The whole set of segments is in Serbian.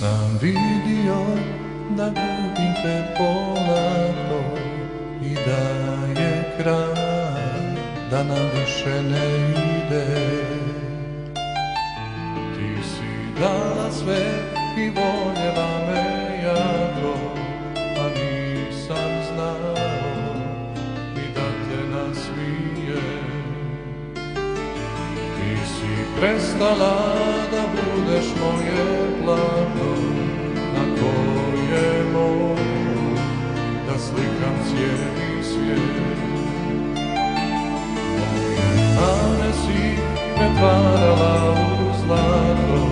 Sam vidio da gubim te polako i da je kraj, da nam više ne ide. Ti si dala sve i voljela me jako, a nisam znao ni da te nasmijem. Ti si prestala da budeš moje plano na koje mogu da slikam cijeli svijet. Moje dane si pretvarala u zlato,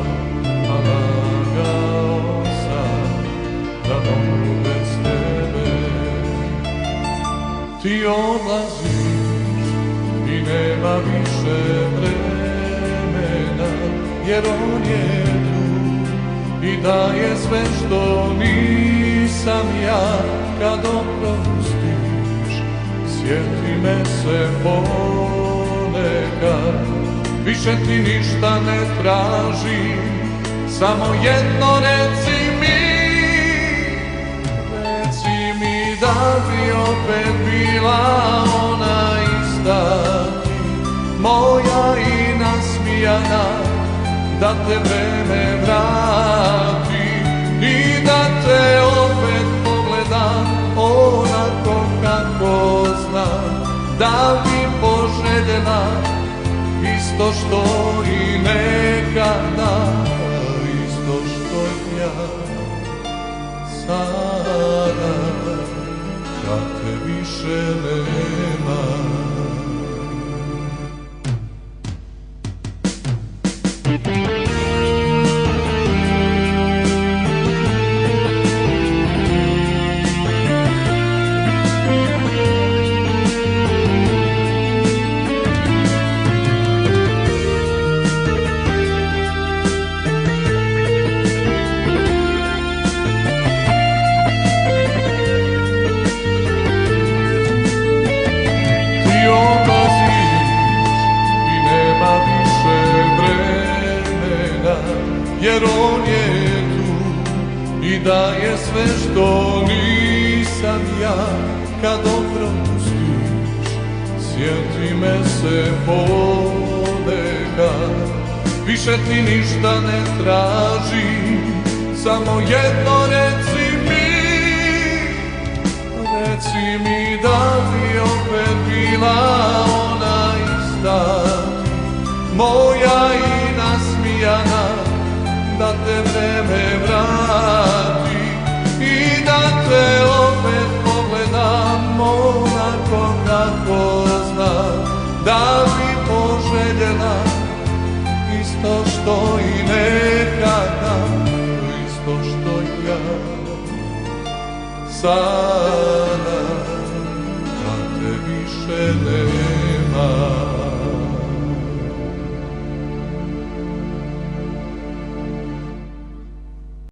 a lagao sam da mogu bez tebe. Ti odlaziš i nema više vremena, jer on je tu i daje sve što nisam ja. Kad oprostiš, sjeti me se ponekad, više ti ništa ne tražim, samo jedno reci mi da bi opet bila ona ista, moja i nasmijana, da te vreme vrati i da te opet pogledam onako kako znam, da bi poželjela isto što i nekada, isto što ja sada, kad te više nema. Jer on je tu i daje sve što nisam ja. Kad oprostiš, sjeti me se ponekad, više ti ništa ne tražim, samo jedno reci mi da bi opet bila ona ista, moja i nasmijana, da te vreme vrati i da te opet pogledam onako kako znam, da bi poželjela isto što i nekada, isto što ja sada, da te više ne